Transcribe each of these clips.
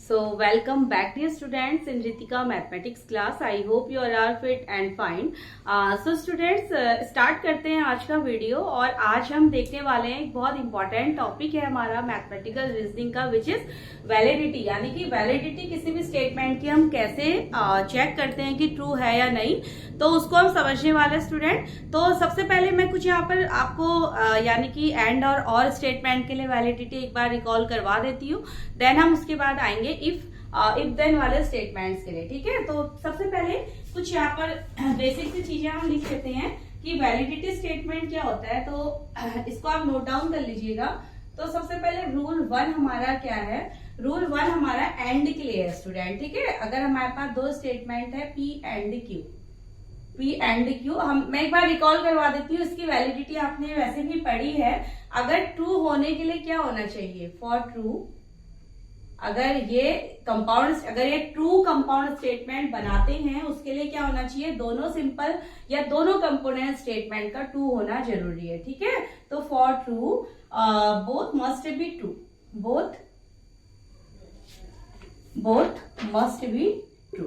So welcome back dear students in Ritika mathematics class. I hope you all are fit and fine. So students start करते हैं आज का video और आज हम देखने वाले हैं एक बहुत इंपॉर्टेंट टॉपिक है हमारा मैथमेटिकल रीजनिंग का विच इज वैलिडिटी। यानी कि वैलिडिटी किसी भी स्टेटमेंट की हम कैसे चेक करते हैं कि ट्रू है या नहीं, तो उसको हम समझने वाले स्टूडेंट। तो सबसे पहले मैं कुछ यहाँ पर आपको यानी कि एंड और स्टेटमेंट के लिए वैलिडिटी एक बार रिकॉल करवा देती हूँ, देन हम उसके बाद आएंगे इफ देन वाले स्टेटमेंट्स के लिए। ठीक है, तो सबसे पहले कुछ यहाँ पर बेसिक सी चीजें हम लिख लेते हैं कि वैलिडिटी स्टेटमेंट क्या होता है, तो इसको आप नोट डाउन कर लीजिएगा। तो सबसे पहले रूल 1 हमारा क्या है, रूल 1 हमारा एंड के लिए है स्टूडेंट। ठीक है, अगर हमारे पास दो स्टेटमेंट है पी एंड क्यू, मैं एक बार रिकॉल करवा देती हूँ, इसकी वैलिडिटी आपने वैसे भी पढ़ी है। अगर ट्रू होने के लिए क्या होना चाहिए, फॉर ट्रू, अगर ये ट्रू कंपाउंड स्टेटमेंट बनाते हैं उसके लिए क्या होना चाहिए, दोनों सिंपल या दोनों कंपोनेंट स्टेटमेंट का ट्रू होना जरूरी है। ठीक है, तो for true both must be true, both must be true.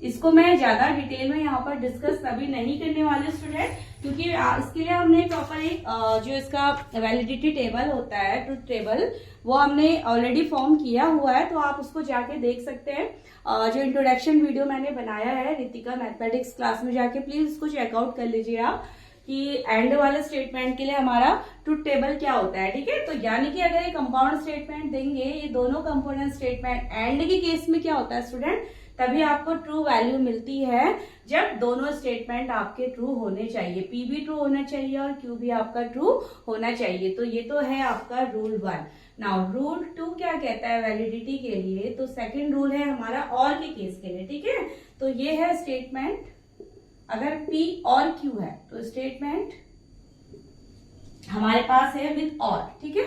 इसको मैं ज्यादा डिटेल में यहाँ पर डिस्कस अभी नहीं करने वाले स्टूडेंट, क्योंकि इसके लिए हमने प्रॉपर एक जो इसका वैलिडिटी टेबल होता है, ट्रुथ टेबल, वो हमने ऑलरेडी फॉर्म किया हुआ है, तो आप उसको जाके देख सकते हैं। जो इंट्रोडक्शन वीडियो मैंने बनाया है रितिका मैथमेटिक्स क्लास में, जाके प्लीज उसको चेकआउट कर लीजिए आप कि एंड वाले स्टेटमेंट के लिए हमारा ट्रुथ टेबल क्या होता है। ठीक है, तो यानी कि अगर ये कंपाउंड स्टेटमेंट देंगे, ये दोनों कंपोनेंट स्टेटमेंट, एंड के केस में क्या होता है स्टूडेंट, तभी आपको ट्रू वैल्यू मिलती है जब दोनों स्टेटमेंट आपके ट्रू होने चाहिए, पी भी ट्रू होना चाहिए और क्यू भी आपका ट्रू होना चाहिए। तो ये तो है आपका रूल 1। नाउ रूल 2 क्या कहता है वैलिडिटी के लिए, तो सेकंड रूल है हमारा और के केस के लिए। ठीक है, तो ये है स्टेटमेंट अगर पी और क्यू है तो स्टेटमेंट हमारे पास है विद और। ठीक है,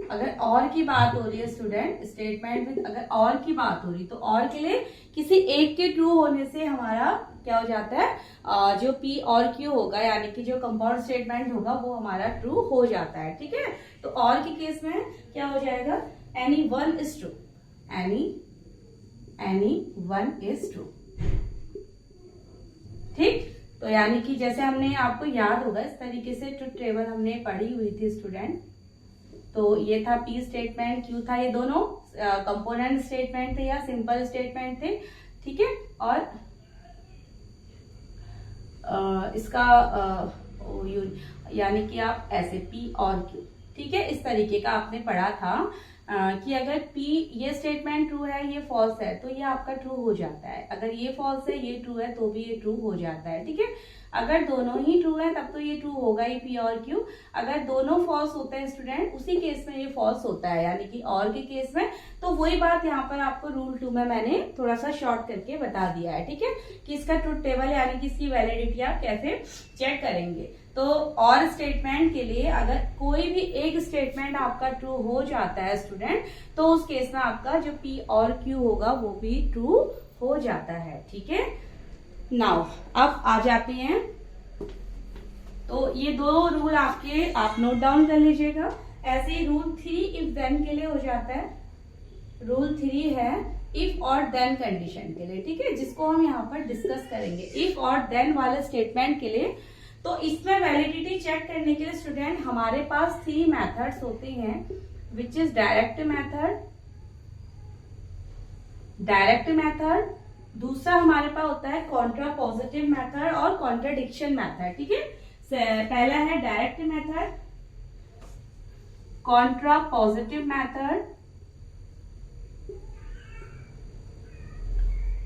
अगर और की बात हो रही है स्टूडेंट, स्टेटमेंट विद अगर और की बात हो रही, तो और के लिए किसी एक के ट्रू होने से हमारा क्या हो जाता है, जो पी और क्यू होगा यानी कि जो कंपाउंड स्टेटमेंट होगा वो हमारा ट्रू हो जाता है। ठीक है, तो और के केस में क्या हो जाएगा, any one is true, any one is true. ठीक, तो यानी कि जैसे हमने, आपको याद होगा इस तरीके से ट्रुथ टेबल हमने पढ़ी हुई थी स्टूडेंट। तो ये था पी स्टेटमेंट, क्यू था, ये दोनों कंपोनेंट स्टेटमेंट थे या सिंपल स्टेटमेंट थे। ठीक है, और इसका यानी कि आप ऐसे पी और क्यू, ठीक है, इस तरीके का आपने पढ़ा था कि अगर पी ये स्टेटमेंट ट्रू है, ये फॉल्स है, तो ये आपका ट्रू हो जाता है। अगर ये फॉल्स है, ये ट्रू है, तो भी ये ट्रू हो जाता है। ठीक है, अगर दोनों ही ट्रू है तब तो ये ट्रू होगा ही, पी और क्यू। अगर दोनों फॉल्स होते हैं स्टूडेंट, उसी केस में ये फॉल्स होता है, यानी कि और के केस में। तो वही बात यहाँ पर आपको रूल 2 में मैंने थोड़ा सा शॉर्ट करके बता दिया है। ठीक है, कि इसका ट्रुथ टेबल यानी कि इसकी वैलिडिटी आप कैसे चेक करेंगे। तो और स्टेटमेंट के लिए अगर कोई भी एक स्टेटमेंट आपका ट्रू हो जाता है स्टूडेंट, तो उस केस में आपका जो पी और क्यू होगा वो भी ट्रू हो जाता है। ठीक है, नाउ अब आ जाते हैं, तो ये दो रूल आपके आप नोट डाउन कर लीजिएगा। ऐसे ही रूल 3 इफ देन के लिए हो जाता है, रूल 3 है इफ और देन कंडीशन के लिए। ठीक है, जिसको हम यहाँ पर डिस्कस करेंगे इफ और देन वाले स्टेटमेंट के लिए। तो इसमें वैलिडिटी चेक करने के लिए स्टूडेंट हमारे पास 3 मेथड्स होते हैं, विच इज डायरेक्ट मेथड, दूसरा हमारे पास होता है कॉन्ट्रा पॉजिटिव मेथड और कॉन्ट्राडिक्शन मेथड। ठीक है, पहला है direct method, Contra positive method.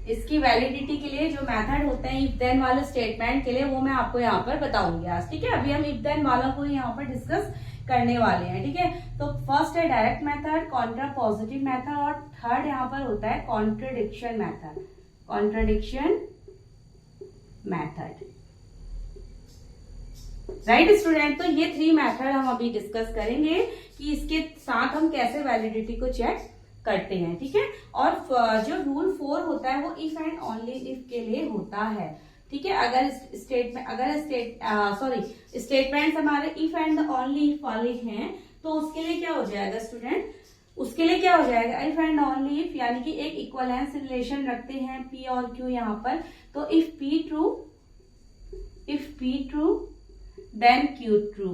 इसकी वैलिडिटी के लिए जो मेथड होते हैं इफ देन वाले स्टेटमेंट के लिए, वो मैं आपको यहाँ पर बताऊंगी आज। ठीक है, अभी हम इफ देन वालों को यहाँ पर डिस्कस करने वाले हैं। ठीक है, तो फर्स्ट है direct method, Contra positive method, और थर्ड यहाँ पर होता है कॉन्ट्रडिक्शन मेथड। राइट स्टूडेंट, तो ये 3 मेथड हम अभी डिस्कस करेंगे कि इसके साथ हम कैसे वैलिडिटी को चेक करते हैं। ठीक है, और जो रूल 4 होता है वो इफ एंड ओनली इफ के लिए होता है। ठीक है, अगर स्टेटमेंट हमारे इफ एंड ओनली इफ वाले हैं, तो उसके लिए क्या हो जाएगा स्टूडेंट, उसके लिए क्या हो जाएगा, इफ एंड ओनली इफ, यानी कि एक इक्वलेंस रिलेशन रखते हैं पी और क्यू यहाँ पर, तो if P true then Q true,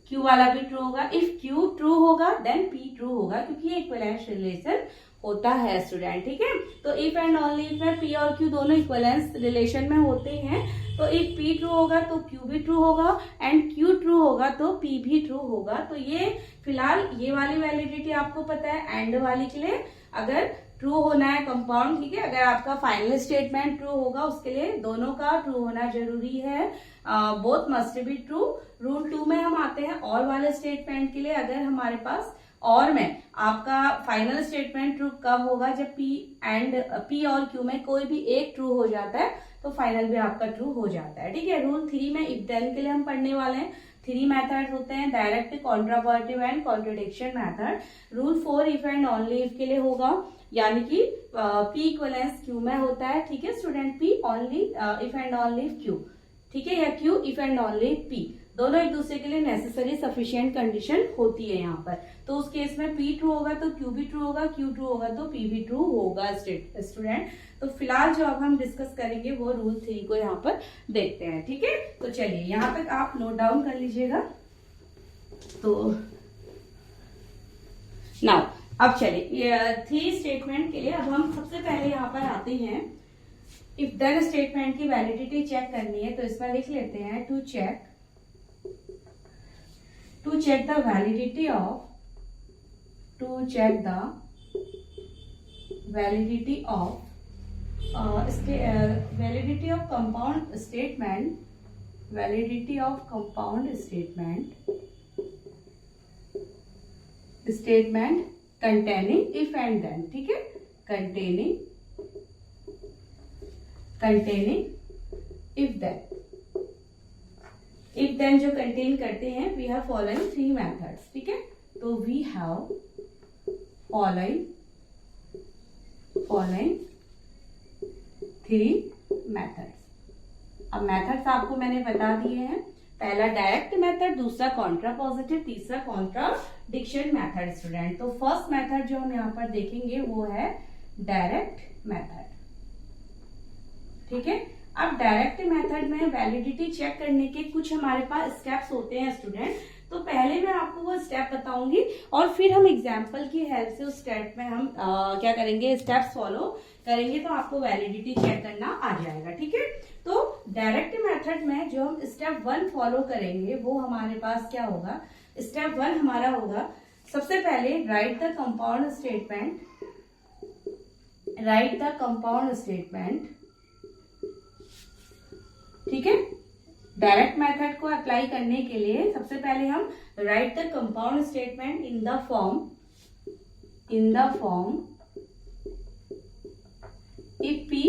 Q वाला भी ट्रू होगा, इफ क्यू ट्रू होगा देन पी ट्रू होगा, क्योंकि ये इक्वलेंस रिलेशन होता है स्टूडेंट, ठीक है। तो इफ एंड ओनली इफ में पी और क्यू दोनों इक्वलेंस रिलेशन में होते हैं, तो इफ पी ट्रू होगा तो क्यू भी ट्रू होगा, एंड क्यू ट्रू होगा तो पी भी ट्रू होगा। तो ये फिलहाल ये वाली वैलिडिटी आपको पता है, एंड वाली के लिए अगर ट्रू होना है कंपाउंड, ठीक है, अगर आपका फाइनल स्टेटमेंट ट्रू होगा उसके लिए दोनों का ट्रू होना जरूरी है, both must be true. Rule 2 में हम आते हैं और वाले स्टेटमेंट के लिए, अगर हमारे पास और में आपका फाइनल स्टेटमेंट ट्रू कब होगा, जब पी और क्यू में कोई भी एक ट्रू हो जाता है तो फाइनल भी आपका ट्रू हो जाता है, ठीक है। रूल 3 में इफ देन के लिए हम पढ़ने वाले हैं। 3 मेथड्स होते हैं, direct, contrapositive and contradiction method. Rule 4 if and only if के लिए होगा, यानी कि पी इक्वलेंस क्यू में होता है, ठीक है student, P only if and only if Q, ठीक है, या Q if and only P, दोनों एक दूसरे के लिए नेसेसरी सफिशिएंट कंडीशन होती है यहाँ पर। तो उस केस में पी ट्रू होगा तो क्यू भी ट्रू होगा, क्यू ट्रू होगा तो पी भी ट्रू होगा स्टूडेंट। तो फिलहाल जो अब हम डिस्कस करेंगे वो रूल 3 को यहाँ पर देखते हैं, ठीक है। तो चलिए यहाँ तक आप नोट डाउन कर लीजिएगा। तो नाउ अब चलिए 3 स्टेटमेंट के लिए अब हम सबसे पहले यहाँ पर आते हैं, इफ देन स्टेटमेंट की वैलिडिटी चेक करनी है, तो इसमें लिख लेते हैं to check the validity of compound statement containing if and then, ठीक है, containing if then जो कंटेन करते हैं, वी हैव फॉलोइंग 3 मेथड्स, ठीक है। तो वी हैव फॉलोइंग 3 मेथड्स। अब मेथड्स आपको मैंने बता दिए हैं, पहला डायरेक्ट मेथड, दूसरा कॉन्ट्रापॉजिटिव, तीसरा कॉन्ट्राडिक्शन मेथड स्टूडेंट। तो फर्स्ट मेथड जो हम यहाँ पर देखेंगे वो है डायरेक्ट मेथड, ठीक है। अब डायरेक्ट मेथड में वैलिडिटी चेक करने के कुछ हमारे पास स्टेप्स होते हैं स्टूडेंट। तो पहले मैं आपको वो स्टेप बताऊंगी और फिर हम एग्जांपल की हेल्प से उस स्टेप में हम क्या करेंगे, स्टेप्स फॉलो करेंगे, तो आपको वैलिडिटी चेक करना आ जाएगा, ठीक है। तो डायरेक्ट मेथड में जो हम स्टेप 1 फॉलो करेंगे वो हमारे पास क्या होगा, स्टेप 1 हमारा होगा, सबसे पहले राइट द कंपाउंड स्टेटमेंट, ठीक है। डायरेक्ट मेथड को अप्लाई करने के लिए सबसे पहले हम write the compound statement in the form if P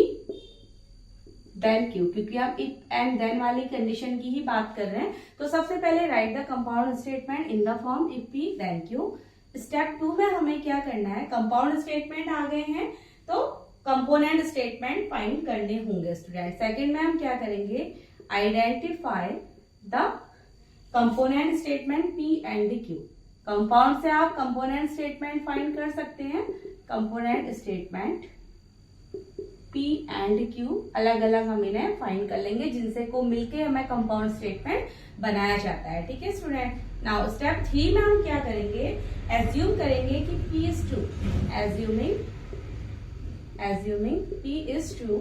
then Q, क्योंकि हम इफ एंड देन वाली कंडीशन की ही बात कर रहे हैं। तो सबसे पहले write the compound statement in the form if P then Q. Step 2 में हमें क्या करना है, कंपाउंड स्टेटमेंट आ गए हैं तो कंपोनेंट स्टेटमेंट फाइंड करने होंगे स्टूडेंट। सेकंड में हम क्या करेंगे, identify the component statement P and Q. Compound से आप कंपोनेंट स्टेटमेंट फाइंड कर सकते हैं, component statement P and Q अलग अलग हम इन्हें फाइंड कर लेंगे, जिनसे को मिलके हमें कंपाउंड स्टेटमेंट बनाया जाता है, ठीक है स्टूडेंट। नाउ स्टेप 3 में हम क्या करेंगे, एज्यूम करेंगे कि P is true, assuming P is true,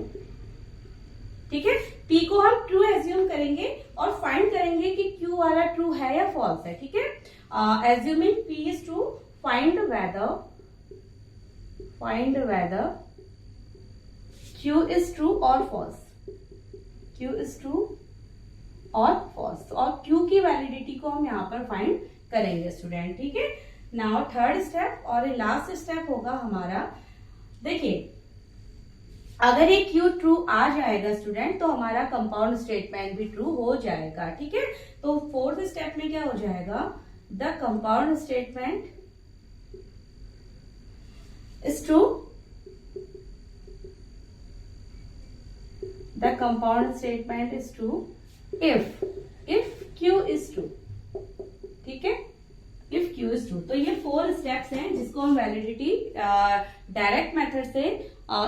ठीक है। पी को हम ट्रू एज्यूम करेंगे और फाइंड करेंगे कि क्यू वाला ट्रू है या फॉल्स है, ठीक है। Assuming P is true, find weather Q is true और फॉल्स, और क्यू की वैलिडिटी को हम यहाँ पर फाइंड करेंगे स्टूडेंट, ठीक है। नाउ थर्ड स्टेप और लास्ट स्टेप होगा हमारा, देखिए अगर ये क्यू ट्रू आ जाएगा स्टूडेंट तो हमारा कंपाउंड स्टेटमेंट भी ट्रू हो जाएगा, ठीक है। तो फोर्थ स्टेप में क्या हो जाएगा, the compound statement is true, the compound statement is true if Q is true, ठीक है, इफ क्यू इज ट्रू। तो ये 4 स्टेप्स हैं जिसको हम वैलिडिटी डायरेक्ट मेथड से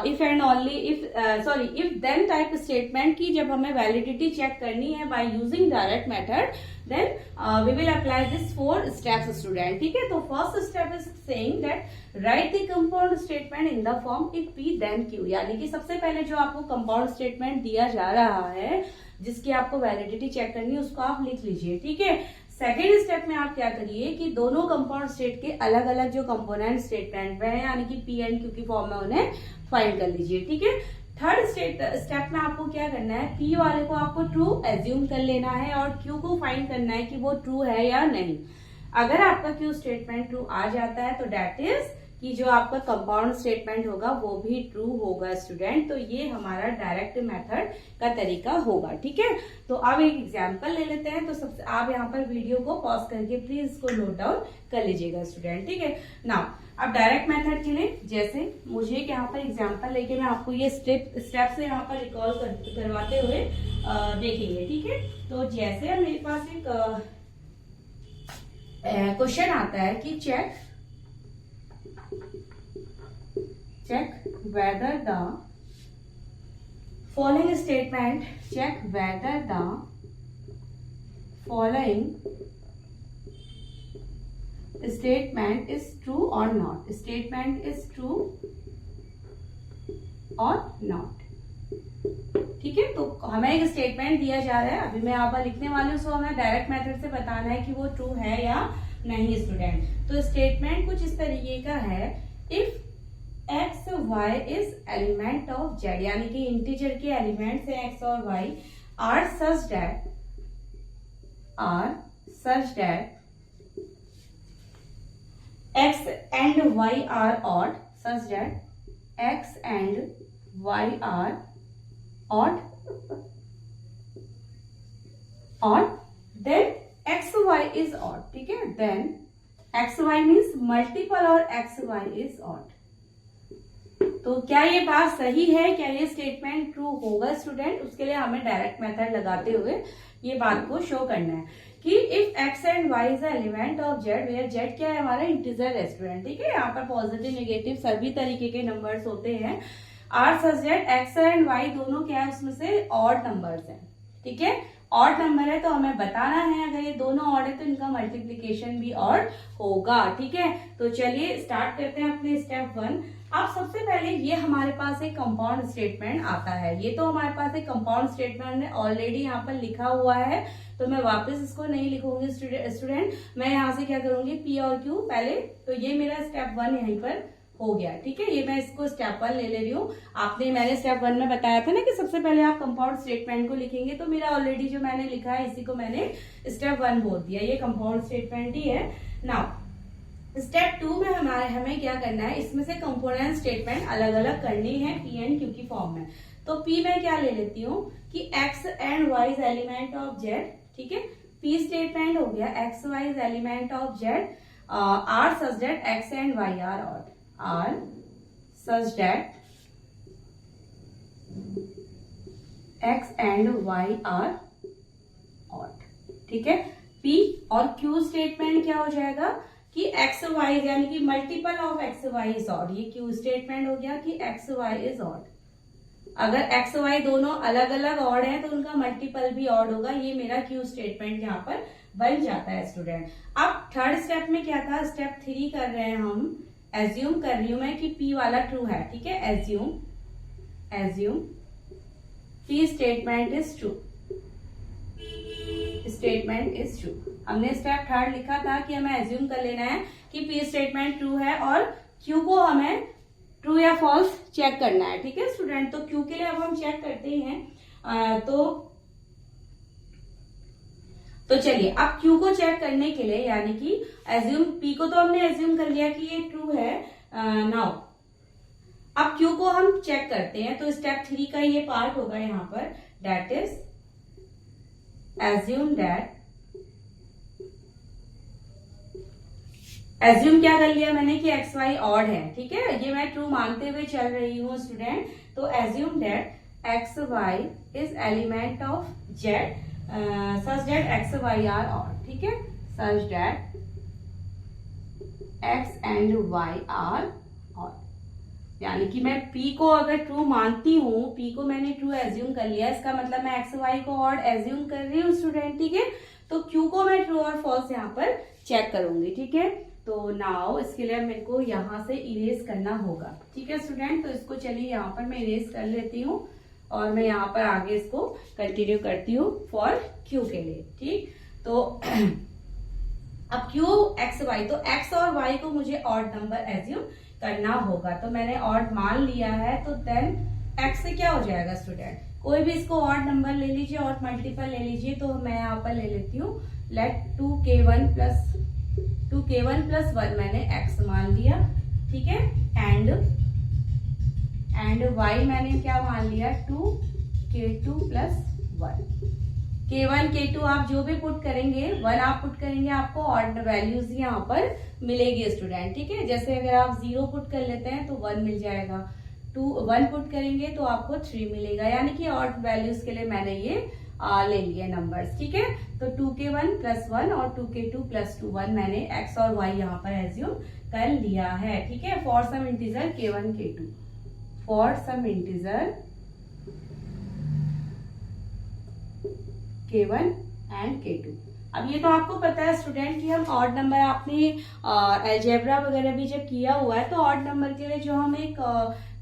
if and only if then type statement की जब हमें वैलिडिटी चेक करनी है by using direct method, then we will apply this 4 steps student. ठीक है, तो first step is saying that write the compound statement in the form if P then Q, यानी कि सबसे पहले जो आपको कंपाउंड स्टेटमेंट दिया जा रहा है जिसकी आपको वैलिडिटी चेक करनी है उसको आप लिख लीजिए। ठीक है, सेकेंड स्टेप में आप क्या करिए कि दोनों कंपाउंड स्टेट के अलग अलग जो कंपोनेंट स्टेटमेंट है यानी कि पी एंड क्यू की फॉर्म में उन्हें फाइंड कर लीजिए। ठीक है, थर्ड स्टेप में आपको क्या करना है, पी वाले को आपको ट्रू एज्यूम कर लेना है और क्यू को फाइंड करना है कि वो ट्रू है या नहीं। अगर आपका क्यू स्टेटमेंट ट्रू आ जाता है तो डेट इज कि जो आपका कंपाउंड स्टेटमेंट होगा वो भी ट्रू होगा स्टूडेंट। तो ये हमारा डायरेक्ट मेथड का तरीका होगा। ठीक है, तो अब एक एग्जांपल ले लेते हैं। तो सबसे आप यहाँ पर वीडियो को पॉज करके प्लीज इसको नोट डाउन कर लीजिएगा स्टूडेंट। ठीक है, नाउ अब डायरेक्ट मेथड के लिए जैसे मुझे यहाँ पर एग्जांपल लेके मैं आपको ये स्टेप से यहाँ पर रिकॉल करवाते हुए देखेंगे। ठीक है, तो जैसे मेरे पास एक क्वेश्चन आता है कि check whether the following statement, check whether the following statement is true or not, statement is true or not। ठीक है, तो हमें एक स्टेटमेंट दिया जा रहा है, अभी मैं यहाँ पर लिखने वाली हूँ, सो हमें डायरेक्ट मेथड से बताना है कि वो ट्रू है या नहीं स्टूडेंट। तो स्टेटमेंट कुछ इस तरीके का है, if X Y is element of Z, यानी कि इंटीजर के एलिमेंट्स हैं एक्स और Y, are such that X and Y are odd, such that X and Y are odd, then X Y is odd. ठीक है, then X Y means multiple और X Y is odd. तो क्या ये बात सही है, क्या ये स्टेटमेंट ट्रू होगा स्टूडेंट? उसके लिए हमें डायरेक्ट मेथड लगाते हुए ये बात को शो करना है कि if X and Y is element of Z, where Z क्या है, हमारा इंटीजर है स्टूडेंट। ठीक है, यहाँ पर पॉजिटिव नेगेटिव सभी तरीके के नंबर्स होते हैं। Are such that X and Y दोनों क्या है, उसमें से ऑड नंबर्स हैं। ठीक है, ऑड नंबर है तो हमें बताना है अगर ये दोनों ऑड है तो इनका मल्टीप्लीकेशन भी ऑड होगा। ठीक है, तो चलिए स्टार्ट करते हैं अपने स्टेप 1। अब सबसे पहले ये हमारे पास एक कंपाउंड स्टेटमेंट आता है, ये तो हमारे पास एक कंपाउंड स्टेटमेंट ऑलरेडी यहाँ पर लिखा हुआ है, तो मैं वापस इसको नहीं लिखूंगी स्टूडेंट। मैं यहाँ से क्या करूंगी, पी और क्यू पहले, तो ये मेरा स्टेप 1 यहीं पर हो गया। ठीक है, ये मैं इसको स्टेप 1 ले रही हूँ। मैंने स्टेप 1 में बताया था ना कि सबसे पहले आप कंपाउंड स्टेटमेंट को लिखेंगे, तो मेरा ऑलरेडी जो मैंने लिखा है इसी को मैंने स्टेप 1 बोल दिया, ये कंपाउंड स्टेटमेंट ही है। नाउ स्टेप 2 में हमें क्या करना है, इसमें से कंपोनेंट स्टेटमेंट अलग अलग करनी है पी एंड क्यू की फॉर्म में। तो पी में क्या ले लेती हूँ कि X and Y is element of Z. ठीक है, पी स्टेटमेंट हो गया X Y is element of Z, are such that X and Y are odd, are such that X and Y are odd. ठीक है, P और Q statement क्या हो जाएगा कि एक्स वाई यानी कि multiple of X Y is odd, ये क्यू स्टेटमेंट हो गया कि एक्स वाई इज ऑड। अगर एक्स वाई दोनों अलग अलग ऑड है तो उनका मल्टीपल भी ऑड होगा, ये मेरा क्यू स्टेटमेंट यहाँ पर बन जाता है स्टूडेंट। अब थर्ड स्टेप में क्या था, स्टेप 3 कर रहे हैं हम, एज्यूम कर रही हूं मैं कि पी वाला ट्रू है। ठीक है, assume P statement is true, statement is true. हमने स्टेप 3 लिखा था कि हमें एज्यूम कर लेना है कि पी स्टेटमेंट ट्रू है और क्यू को हमें ट्रू या फॉल्स चेक करना है। ठीक है स्टूडेंट, तो क्यू के लिए अब हम चेक करते हैं। तो चलिए अब क्यू को चेक करने के लिए, यानी कि एज्यूम पी को तो हमने एज्यूम कर लिया कि ये ट्रू है। नाउ अब क्यू को हम चेक करते हैं, तो स्टेप 3 का ये पार्ट होगा यहाँ पर, दैट इज एज्यूम क्या कर लिया मैंने कि एक्स वाई ऑड है। ठीक है, ये मैं ट्रू मानते हुए चल रही हूँ स्टूडेंट। तो assume that X Y is element of Z such that X Y are odd. ठीक है, such that x and y are odd, यानी कि मैं p को अगर ट्रू मानती हूँ, p को मैंने ट्रू एज्यूम कर लिया, इसका मतलब मैं x y को ऑड एज्यूम कर रही हूँ स्टूडेंट, ठीक है। तो q को मैं ट्रू और फॉल्स यहाँ पर चेक करूंगी, ठीक है। तो नाउ इसके लिए मेरे को यहाँ से इरेज करना होगा, ठीक है स्टूडेंट। तो इसको चलिए यहाँ पर मैं इरेज कर लेती हूँ और मैं यहाँ पर आगे इसको कंटिन्यू करती हूँ फॉर q के लिए, ठीक। तो अब q x y, तो x और y को मुझे ऑड नंबर एज्यूम करना होगा, तो मैंने ऑड मान लिया है। तो देन x से क्या हो जाएगा स्टूडेंट, कोई भी इसको ऑड नंबर ले लीजिए, ऑड मल्टीपल ले लीजिए। तो मैं यहाँ पर ले लेती हूँ लेट 2k1 प्लस 1 मैंने x मान लिया, ठीक है। एंड y मैंने क्या मान लिया, 2k2 प्लस 1। k1 k2 आप जो भी पुट करेंगे, 1 आप पुट करेंगे, आपको ऑड वैल्यूज यहाँ पर मिलेगी स्टूडेंट, ठीक है। जैसे अगर आप 0 पुट कर लेते हैं तो 1 मिल जाएगा, 1 पुट करेंगे तो आपको 3 मिलेगा, यानी कि ऑड वैल्यूज के लिए मैंने ये ले लिए नंबर्स, ठीक है। तो 2k1 प्लस 1 और 2k2 प्लस 2 1 मैंने x और y यहाँ पर एज्यूम कर लिया है, ठीक है। For some integer k1 k2, for some integer k1 and k2। अब ये तो आपको पता है स्टूडेंट कि हम ऑड नंबर, आपने अलजेब्रा वगैरह भी जब किया हुआ है, तो ऑड नंबर के लिए जो हम एक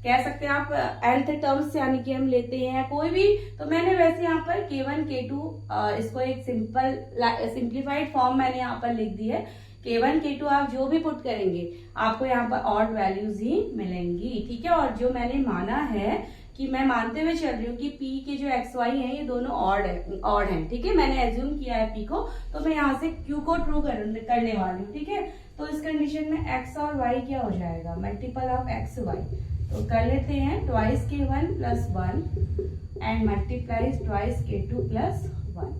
कह सकते हैं आप nth टर्म्स यानी कि हम लेते हैं कोई भी, तो मैंने वैसे यहाँ पर k1 k2 इसको एक सिंप्लीफाइड फॉर्म मैंने यहाँ पर लिख दी है। k1 k2 आप जो भी पुट करेंगे आपको यहाँ पर ऑड वैल्यूज ही मिलेंगी, ठीक है। और जो मैंने माना है कि मैं मानते हुए चल रही हूँ कि p के जो x y है ये दोनों ऑड है, ठीक है। मैंने एज्यूम किया है p को, तो मैं यहाँ से q को ट्रू करने वाली हूँ, ठीक है। तो इस कंडीशन में x और y क्या हो जाएगा, मल्टीपल ऑफ x y। तो कर लेते हैं twice k1 plus 1 and multiplies twice k2 plus 1,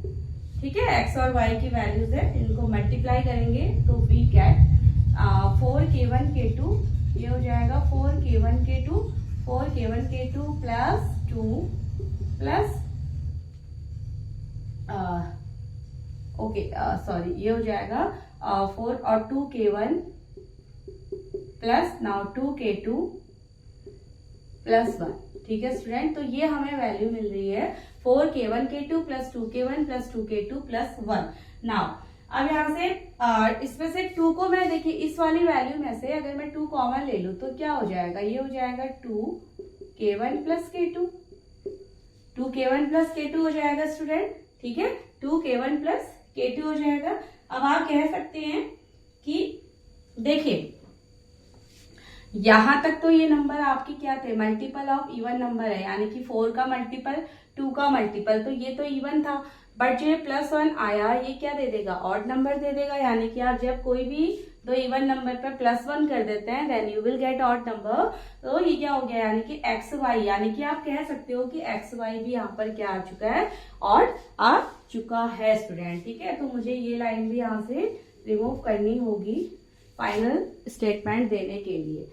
ठीक है। x और y की वैल्यूज है, इनको मल्टीप्लाई करेंगे तो वी गेट 4k1 k2, ये हो जाएगा 4k1 k2 plus 2 plus sorry ये हो जाएगा 4 और 2k1 plus now 2k2 plus 1, ठीक है स्टूडेंट। तो ये हमें वैल्यू मिल रही है 4k1 k2 plus 2k1 plus 2k2 plus 1। Now अब यहाँ से इसमें से 2 को मैं देखिए इस वाली वैल्यू में से अगर मैं 2 कॉमन ले लूं तो क्या हो जाएगा, ये हो जाएगा 2k1 plus k2, 2k1 plus k2 हो जाएगा स्टूडेंट, ठीक है। 2k1 प्लस k2 हो जाएगा। अब आप कह सकते हैं कि देखिए यहां तक तो ये नंबर आपके क्या थे, मल्टीपल ऑफ इवन नंबर है, यानी कि 4 का मल्टीपल 2 का मल्टीपल, तो ये तो इवन था। बट जो ये प्लस 1 आया ये क्या दे देगा, ऑड नंबर दे देगा, यानी कि आप जब कोई भी दो इवन नंबर पर प्लस 1 कर देते हैं then you will get odd number. तो ये क्या हो गया, यानी कि एक्स वाई, यानी कि आप कह सकते हो कि एक्स वाई भी यहाँ पर क्या आ चुका है, ऑड आ चुका है स्टूडेंट, ठीक है। तो मुझे ये लाइन भी यहाँ से रिमूव करनी होगी फाइनल स्टेटमेंट देने के लिए।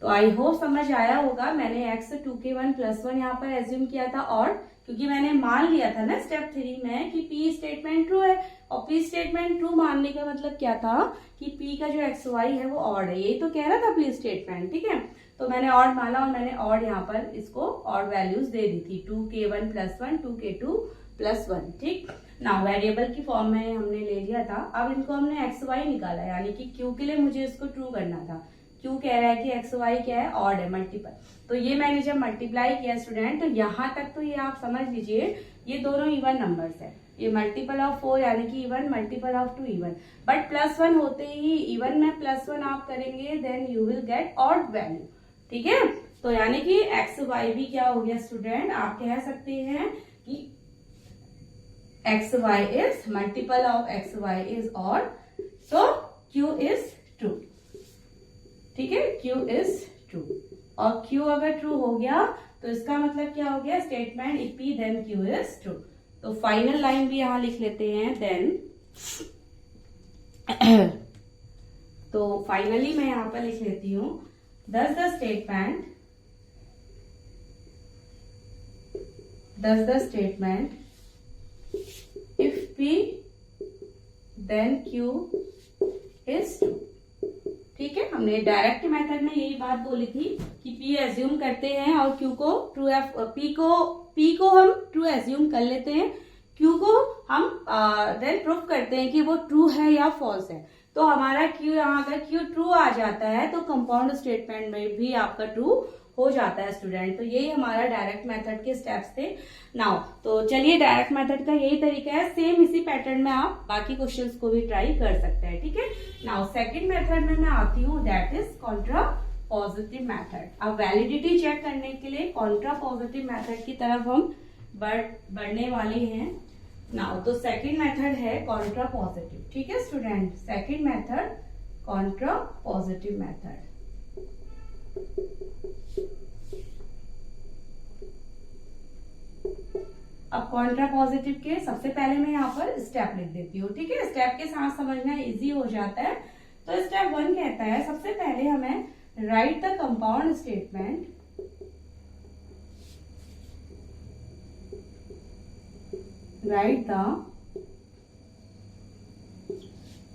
तो आई होप समझ आया होगा। मैंने x 2k1 प्लस 1 यहाँ पर एज्यूम किया था और क्योंकि मैंने मान लिया था ना स्टेप 3 में कि p स्टेटमेंट ट्रू है, और p स्टेटमेंट ट्रू मानने का मतलब क्या था कि p का जो एक्स वाई है वो ऑड है, यही तो कह रहा था p स्टेटमेंट, ठीक है। तो मैंने ऑड माना और मैंने ऑड यहाँ पर इसको ऑड वैल्यूज दे दी थी 2k1 प्लस 1 2k2 प्लस 1, ठीक ना। वेरिएबल की फॉर्म में हमने ले लिया था। अब इनको हमने एक्स वाई निकाला, यानी कि q के लिए मुझे इसको ट्रू करना था। क्यों कह रहा है कि एक्स वाई क्या है, ऑड है, मल्टीपल। तो ये मैंने जब मल्टीप्लाई किया स्टूडेंट, तो यहाँ तक तो ये आप समझ लीजिए ये दोनों इवन नंबर्स है, ये मल्टीपल ऑफ 4 यानी कि even, multiple of 2 even. But plus 1 होते ही इवन में प्लस 1 आप करेंगे then you will get odd value, ठीक है। तो यानी कि एक्स वाई भी क्या हो गया स्टूडेंट, आप कह सकते हैं कि X Y is multiple of X Y is odd, so Q is true, ठीक है। Q इज ट्रू, और Q अगर ट्रू हो गया तो इसका मतलब क्या हो गया, statement if P then Q is true. तो फाइनल लाइन भी यहां लिख लेते हैं देन। तो फाइनली मैं यहां पर लिख लेती हूं thus the statement if P then Q is true, ठीक है, हमने डायरेक्ट मेथड में यही बात बोली थी कि P एज्यूम करते हैं और Q को ट्रू P को हम ट्रू एज्यूम कर लेते हैं, Q को हम देन प्रूफ करते हैं कि वो ट्रू है या फॉल्स है। तो हमारा Q यहाँ अगर Q ट्रू आ जाता है तो कंपाउंड स्टेटमेंट में भी आपका ट्रू हो जाता है स्टूडेंट। तो यही हमारा डायरेक्ट मेथड के स्टेप्स थे। नाउ तो चलिए डायरेक्ट मेथड का यही तरीका है, सेम इसी पैटर्न में आप बाकी क्वेश्चंस को भी ट्राई कर सकते हैं। ठीक है, नाउ सेकंड मेथड में मैं आती हूँ, that is Contra positive method. अब वैलिडिटी चेक करने के लिए कॉन्ट्रा पॉजिटिव मेथड की तरफ हम बढ़ने वाले हैं। नाउ तो सेकंड मेथड है कॉन्ट्रा पॉजिटिव। ठीक है student, second method Contra positive method. अब कॉन्ट्रा पॉजिटिव के सबसे पहले मैं यहाँ पर स्टेप लिख देती हूँ। ठीक है, स्टेप के साथ समझना इजी हो जाता है। तो स्टेप 1 कहता है सबसे पहले हमें write the compound statement, write the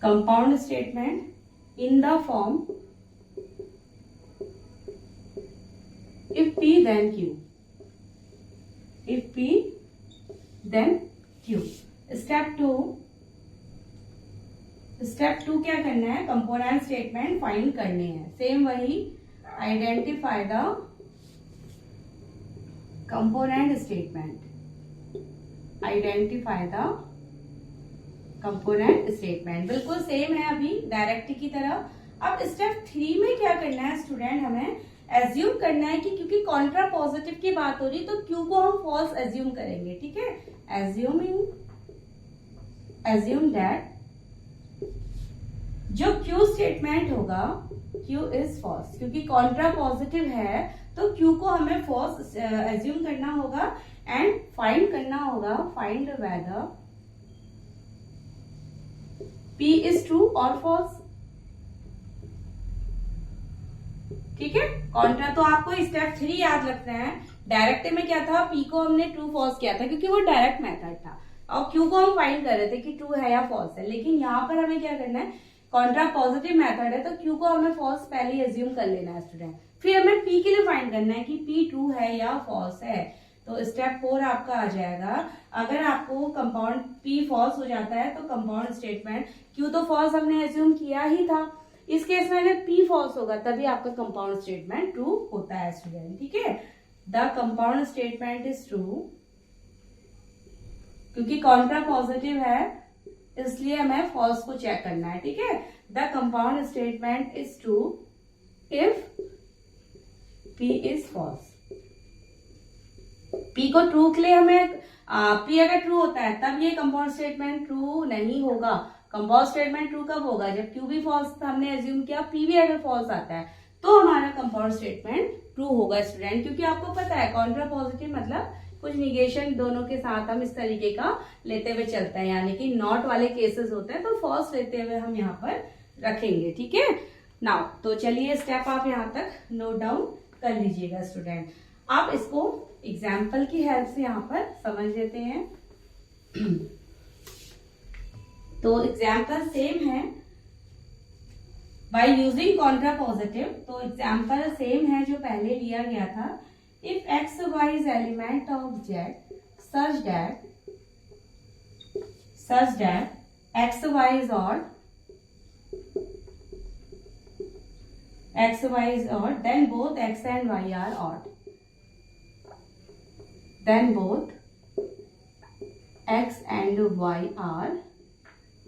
compound statement in the form if P then Q, if P then Q। Step two क्या करना है, कंपोनेंट स्टेटमेंट फाइंड करने हैं। सेम वही, identify the component statement, identify the component statement, बिल्कुल same है अभी direct की तरह। अब स्टेप 3 में क्या करना है स्टूडेंट, हमें एज्यूम करना है कि क्योंकि कॉन्ट्रा पॉजिटिव की बात हो रही तो Q को हम फॉल्स एज्यूम करेंगे। ठीक है, एज्यूम दैट जो Q स्टेटमेंट होगा Q इज फॉल्स, क्योंकि कॉन्ट्रा पॉजिटिव है तो Q को हमें फॉल्स एज्यूम करना होगा एंड फाइंड करना होगा, find weather P is true और फॉल्स। ठीक है, कॉन्ट्रा तो आपको स्टेप 3 याद रखना है। डायरेक्ट में क्या था, P को हमने ट्रू फॉल्स किया था क्योंकि वो डायरेक्ट मेथड था और Q को हम फाइंड कर रहे थे कि ट्रू है या फॉल्स है। लेकिन यहाँ पर हमें क्या करना है, कॉन्ट्रा पॉजिटिव मेथड है तो Q को हमें फॉल्स पहले ही एज्यूम कर लेना है स्टूडेंट, फिर हमें P के लिए फाइंड करना है कि P ट्रू है या फॉल्स है। तो स्टेप 4 आपका आ जाएगा, अगर आपको कंपाउंड P फॉल्स हो जाता है तो कंपाउंड स्टेटमेंट Q तो फॉल्स हमने एज्यूम किया ही था, इस केस में अगर P फॉल्स होगा तभी आपका कंपाउंड स्टेटमेंट ट्रू होता है स्टूडेंट। ठीक है, the compound statement is true, क्योंकि कॉन्ट्रा पॉजिटिव है इसलिए हमें फॉल्स को चेक करना है। ठीक है, the compound statement is true if P is false. P को ट्रू के लिए हमें P अगर ट्रू होता है तब ये कंपाउंड स्टेटमेंट ट्रू नहीं होगा। कंपाउंड स्टेटमेंट ट्रू कब होगा, जब Q भी फॉल्स हमने एज्यूम किया, P भी अगर फॉल्स आता है तो हमारा कंपाउंड स्टेटमेंट ट्रू होगा स्टूडेंट। क्योंकि आपको पता है कॉन्ट्रा पॉजिटिव मतलब कुछ निगेशन दोनों के साथ हम इस तरीके का लेते हुए चलते हैं, यानी कि नॉट वाले केसेस होते हैं तो फॉल्स लेते हुए हम यहाँ पर रखेंगे। ठीक है, नाउ तो चलिए स्टेप आप यहाँ तक नोट डाउन कर लीजिएगा स्टूडेंट। आप इसको एग्जाम्पल की हेल्प से यहाँ पर समझ लेते हैं। तो एग्जाम्पल सेम है बाय यूजिंग कॉन्ट्रा पॉजिटिव। तो एग्जाम्पल सेम है जो पहले लिया गया था। If X Y is element of Z such that X Y is odd, then both x and y are odd, then both x and y are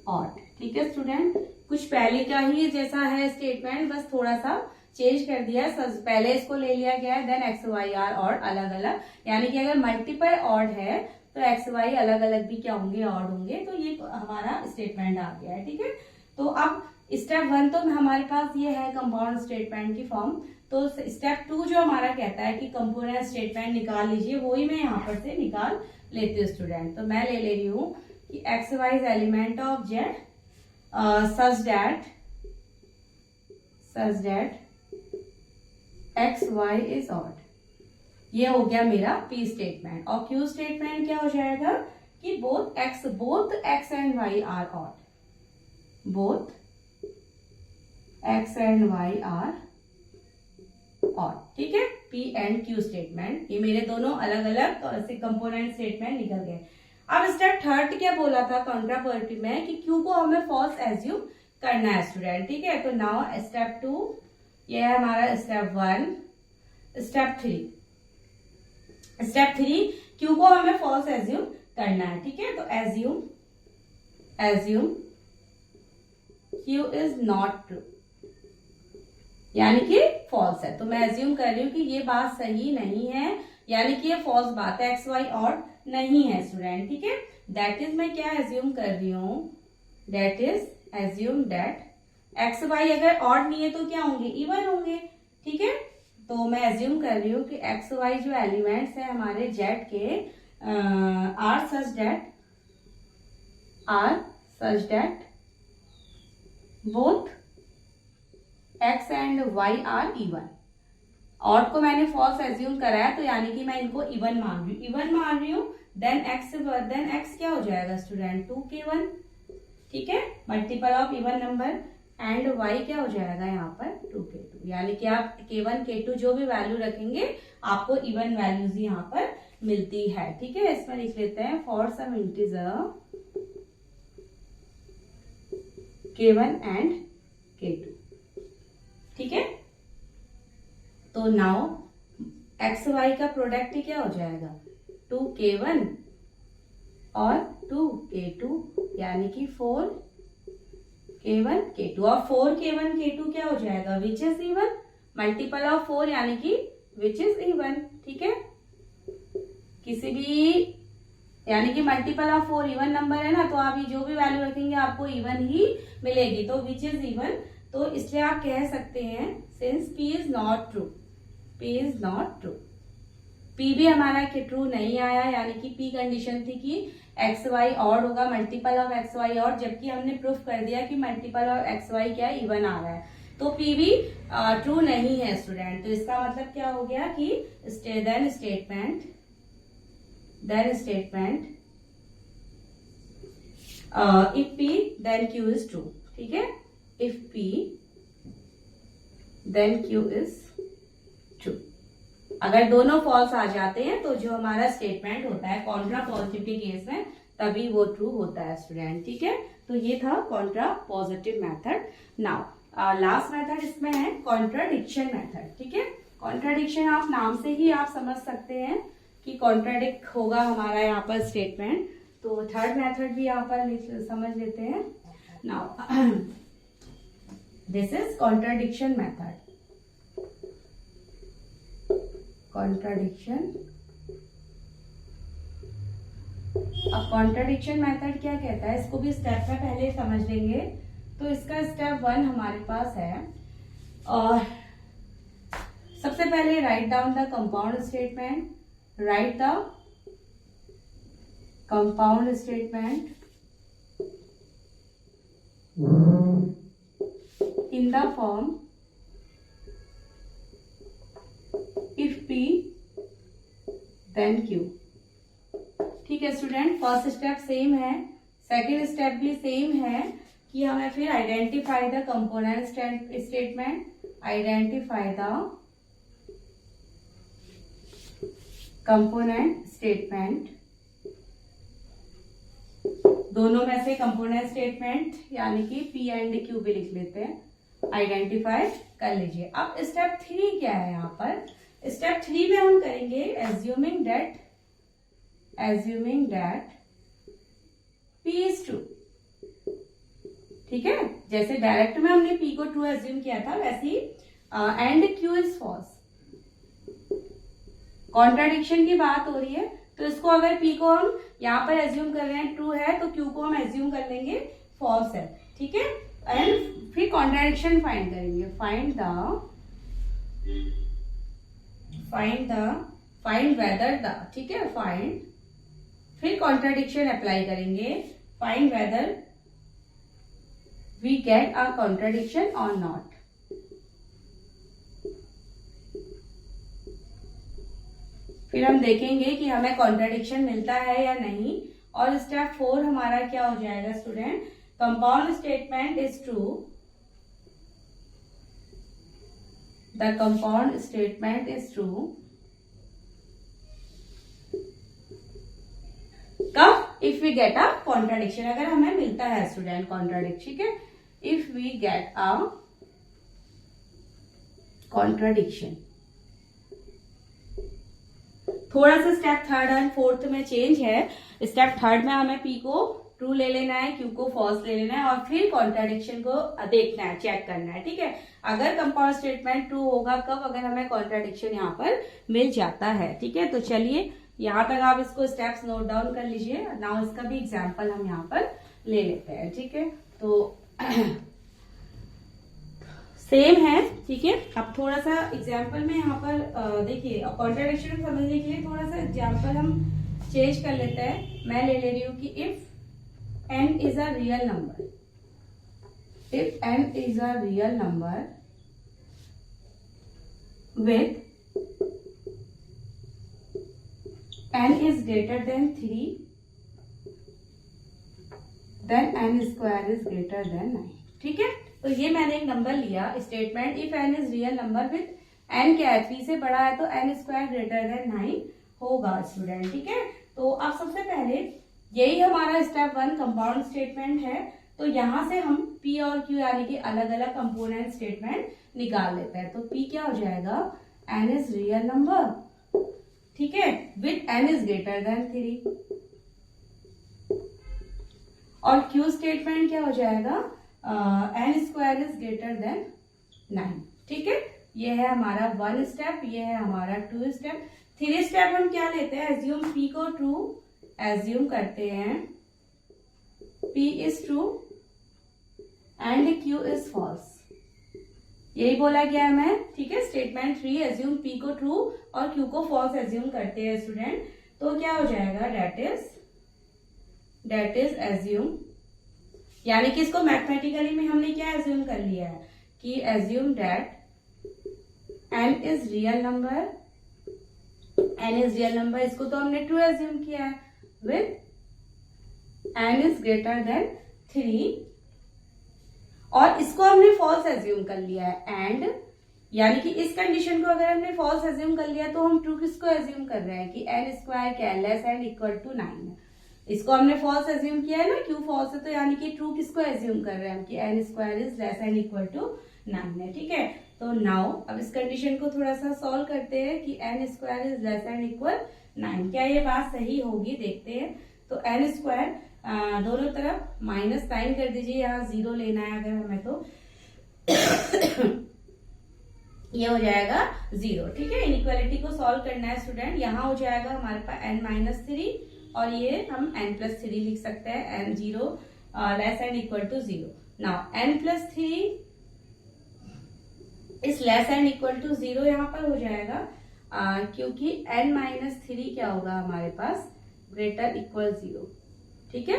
odd। ठीक है student, कुछ पहले का ही जैसा है स्टेटमेंट, बस थोड़ा सा चेंज कर दिया है। पहले इसको ले लिया गया है, then X Y are odd अलग अलग, यानी कि अगर मल्टीपल ऑड है तो एक्स वाई अलग अलग भी क्या होंगे, ऑड होंगे। तो ये हमारा स्टेटमेंट आ गया है। ठीक है, तो अब स्टेप 1 तो हमारे पास ये है कंपाउंड स्टेटमेंट की फॉर्म। तो स्टेप 2 जो हमारा कहता है कि कंपोनेंट स्टेटमेंट निकाल लीजिए, वही मैं यहाँ पर से निकाल लेती हूँ स्टूडेंट। तो मैं ले रही हूँ कि X Y is element of Z such that X Y is odd. ये हो गया मेरा पी स्टेटमेंट। और क्यू स्टेटमेंट क्या हो जाएगा कि both X and Y are odd, both X and Y are odd, ठीक है, पी एंड क्यू स्टेटमेंट। ये मेरे दोनों अलग अलग से कंपोनेंट स्टेटमेंट निकल गए। अब स्टेप थर्ड क्या बोला था कॉन्ट्रापोजिटिव में कि क्यू को हमें फॉल्स एज्यूम करना है स्टूडेंट, ठीक है। तो नाउ स्टेप 2, ये है हमारा स्टेप 1। स्टेप 3 क्यू को हमें फॉल्स एज्यूम करना है, ठीक है। तो assume Q is not true, यानी कि फॉल्स है। तो मैं एज्यूम कर रही हूं कि ये बात सही नहीं है, यानी कि ये फॉल्स बात है, एक्स वाई ऑड नहीं है स्टूडेंट, ठीक है। दैट इज मैं क्या एज्यूम कर रही हूं, that is assume that X Y अगर ऑड नहीं है तो क्या होंगे, इवन होंगे, ठीक है। तो मैं एज्यूम कर रही हूँ कि एक्स वाई जो एलिमेंट्स है हमारे जेड के are such that both X and Y are even. Odd को मैंने फॉल्स एज्यूम करा है, तो यानी कि मैं इनको इवन मान रही हूँ। देन एक्स क्या हो जाएगा स्टूडेंट, 2k1, ठीक है, multiple of even number, and y क्या हो जाएगा यहाँ पर 2k2, यानी कि आप k1 k2 जो भी वैल्यू रखेंगे आपको इवन वैल्यूज यहाँ पर मिलती है, ठीक है। इसमें लिख लेते हैं for some integer k1 and k2, ठीक है। तो नाउ एक्स वाई का प्रोडक्ट क्या हो जाएगा, 2k1 और 2k2, यानी कि 4k1 k2, और 4k1 k2 क्या हो जाएगा, which is even, multiple of 4 यानी कि विच इज इवन, ठीक है। किसी भी यानी कि मल्टीपल ऑफ 4 इवन नंबर है ना, तो आप ये जो भी वैल्यू रखेंगे आपको इवन ही मिलेगी, तो विच इज इवन। तो इसलिए आप कह सकते हैं since p is not true, p भी हमारा ट्रू नहीं आया, यानी कि p कंडीशन थी कि एक्स वाई ऑड होगा, multiple of X Y odd, जबकि हमने प्रूफ कर दिया कि मल्टीपल ऑफ एक्स वाई क्या इवन आ रहा है, तो p भी ट्रू नहीं है स्टूडेंट। तो इसका मतलब क्या हो गया कि then statement if p then q is true, ठीक है। If p then q is true. अगर दोनों फॉल्स आ जाते हैं तो जो हमारा स्टेटमेंट होता है कॉन्ट्रा पॉजिटिव के केस में, तभी वो ट्रू होता है स्टूडेंट, ठीक है। तो ये था Contra positive method. Now last method इसमें है कॉन्ट्राडिक्शन मेथड, ठीक है। कॉन्ट्राडिक्शन आप नाम से ही आप समझ सकते हैं कि कॉन्ट्राडिक्ट होगा हमारा यहाँ पर स्टेटमेंट। तो थर्ड मेथड भी यहाँ पर समझ लेते हैं। Now this is contradiction method. अब कॉन्ट्राडिक्शन मेथड क्या कहता है, इसको भी स्टेप में पहले समझ लेंगे। तो इसका स्टेप 1 हमारे पास है, और सबसे पहले write down the compound statement, write the compound statement in the form if p then q, ठीक है स्टूडेंट। फर्स्ट स्टेप सेम है, सेकेंड स्टेप भी सेम है कि हमें फिर identify the component statement, identify the component statement, दोनों में से कंपोनेंट स्टेटमेंट यानी कि p एंड q भी लिख लेते हैं, आइडेंटिफाई कर लीजिए। अब स्टेप 3 क्या है यहाँ पर, स्टेप 3 में हम करेंगे assuming that p is true, ठीक है। जैसे डायरेक्ट में हमने p को ट्रू एज्यूम किया था, वैसे ही and q is false. Contradiction की बात हो रही है, तो इसको अगर p को हम यहाँ पर एज्यूम कर रहे हैं ट्रू है, तो q को हम एज्यूम कर लेंगे फॉल्स है, ठीक है। एंड फिर कॉन्ट्राडिक्शन फाइंड करेंगे, फाइंड वेदर द, ठीक है, फाइंड, फिर कॉन्ट्राडिक्शन अप्लाई करेंगे, find whether we get a contradiction और नॉट। फिर हम देखेंगे कि हमें कॉन्ट्राडिक्शन मिलता है या नहीं। और स्टेप 4 हमारा क्या हो जाएगा student, compound statement is true the compound statement is true कब, if we get a contradiction, अगर हमें मिलता है स्टूडेंट कॉन्ट्राडिक्शन, ठीक है, if we get a contradiction. थोड़ा सा स्टेप थर्ड एंड फोर्थ में चेंज है। स्टेप थर्ड में हमें पी को ट्रू ले लेना है, क्यू को फॉल्स ले लेना है और फिर कॉन्ट्राडिक्शन को देखना है, चेक करना है, ठीक है। अगर कंपाउंड स्टेटमेंट ट्रू होगा कब, अगर हमें कॉन्ट्राडिक्शन यहाँ पर मिल जाता है, ठीक है। तो चलिए यहाँ तक आप इसको स्टेप्स नोट डाउन कर लीजिए। नाउ इसका भी एग्जाम्पल हम यहाँ पर ले लेते हैं, ठीक है। तो सेम है, ठीक है। अब थोड़ा सा एग्जाम्पल में यहाँ पर देखिए, कॉन्ट्राडिक्शन समझने के लिए थोड़ा सा एग्जाम्पल हम चेंज कर लेते हैं। मैं ले रही हूँ कि if n is a real number, if n is a real number with n is greater than 3, then n square is greater than 9, ठीक है। तो ये मैंने एक नंबर लिया, statement if n is real number with n क्या है, 3 से बड़ा है तो n स्क्वायर ग्रेटर देन 9 होगा स्टूडेंट, ठीक है। तो अब सबसे पहले यही हमारा स्टेप 1 कंपाउंड स्टेटमेंट है। तो यहां से हम P और Q यानी कि अलग अलग कंपोनेंट स्टेटमेंट निकाल लेते हैं। तो P क्या हो जाएगा, n इज रियल नंबर, ठीक है, with n is greater than 3, और Q स्टेटमेंट क्या हो जाएगा, n square is greater then 9, ठीक है। ये है हमारा 1 स्टेप, ये है हमारा 2 स्टेप। 3 स्टेप हम क्या लेते हैं, एज्यूम P को ट्रू एज्यूम करते हैं, P is true and Q is false, यही बोला गया है मैं, ठीक है। स्टेटमेंट 3 एज्यूम P को ट्रू और Q को फॉल्स एज्यूम करते हैं स्टूडेंट। तो क्या हो जाएगा, डेट इज एज्यूम, यानी कि इसको मैथमेटिकली में हमने क्या एज्यूम कर लिया है कि assume date n is real number, n is real number, इसको तो हमने ट्रू एज्यूम किया है, with n is greater than 3, और इसको हमने फॉल्स एज्यूम कर लिया है। एंड यानी कि इस कंडीशन को अगर हमने फॉल्स एज्यूम कर लिया तो हम ट्रू किसको एज्यूम कर रहे हैं कि n स्क्वायर क्या है, लेस एंड इक्वल टू 9 है। इसको हमने फॉल्स एज्यूम किया है ना, क्यू फॉल्स है, तो यानी कि ट्रू किसको एज्यूम कर रहे हैं कि n square is less and equal to 9 है, ठीक है। तो नाउ अब इस कंडीशन को थोड़ा सा सॉल्व करते हैं कि n square is less and equal 9, क्या ये बात सही होगी, देखते हैं। तो n स्क्वायर दोनों तरफ -9 कर दीजिए, यहाँ 0 लेना है अगर हमें तो ये हो जाएगा 0, ठीक है। इनइक्वालिटी को सॉल्व करना है स्टूडेंट, यहाँ हो जाएगा हमारे पास n-3 और ये हम n+3 लिख सकते हैं, n0 less and equal to 0। Now n+3 is less and equal to 0 यहाँ पर हो जाएगा क्योंकि n-3 क्या होगा हमारे पास, ग्रेटर इक्वल 0, ठीक है।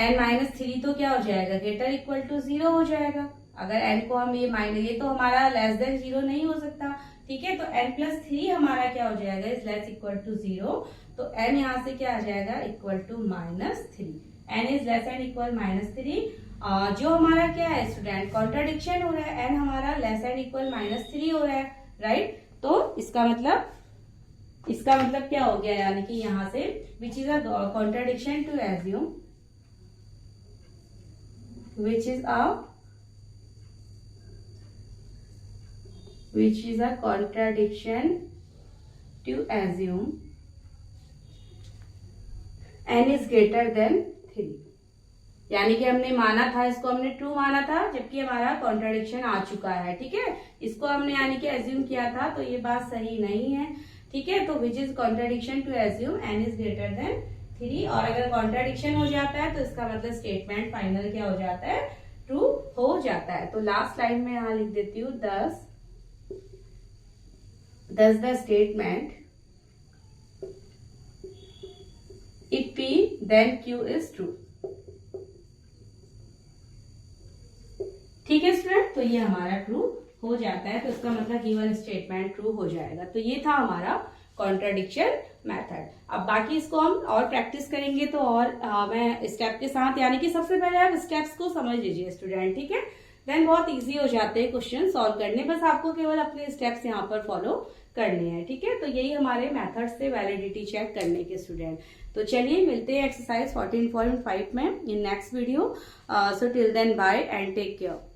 n-3 तो क्या हो जाएगा, ग्रेटर इक्वल टू 0 हो जाएगा। अगर n को हम ये तो हमारा लेस देन 0 नहीं हो सकता, ठीक है। तो n+3 हमारा क्या हो जाएगा, इज लेस इक्वल टू 0, तो n यहाँ से क्या आ जाएगा, equal to -3, n is less and equal -3। जो हमारा क्या है स्टूडेंट, कॉन्ट्राडिक्शन हो रहा है, n हमारा लेस एंड इक्वल -3 हो रहा है, राइट। तो इसका मतलब क्या हो गया, यानी कि यहाँ से which is a contradiction to assume, which is a contradiction to assume n is greater than 3, यानी कि हमने माना था, इसको हमने ट्रू माना था जबकि हमारा कॉन्ट्राडिक्शन आ चुका है, ठीक है। इसको हमने यानी कि एज्यूम किया था, तो ये बात सही नहीं है, ठीक है। तो which is contradiction to assume n is greater than 3, और अगर कॉन्ट्राडिक्शन हो जाता है तो इसका मतलब स्टेटमेंट फाइनल क्या हो जाता है, ट्रू हो जाता है। तो लास्ट लाइन में यहाँ लिख देती हूँ, thus the statement if P then Q is true, ठीक है स्टूडेंट। तो ये हमारा ट्रू हो जाता है, तो इसका मतलब गिवन स्टेटमेंट ट्रू हो जाएगा। तो ये था हमारा कॉन्ट्राडिक्शन मेथड। अब बाकी इसको हम और प्रैक्टिस करेंगे तो और मैं स्टेप के साथ, यानी कि सबसे पहले आप स्टेप्स को समझ लीजिए स्टूडेंट, ठीक है। देन बहुत इजी हो जाते हैं क्वेश्चन सॉल्व करने। बस आपको केवल अपने स्टेप्स यहाँ पर फॉलो करने हैं, ठीक है। तो यही हमारे मेथड से वैलिडिटी चेक करने के स्टूडेंट। तो चलिए मिलते हैं एक्सरसाइज 14.5 में in next video. So till then bye and take care.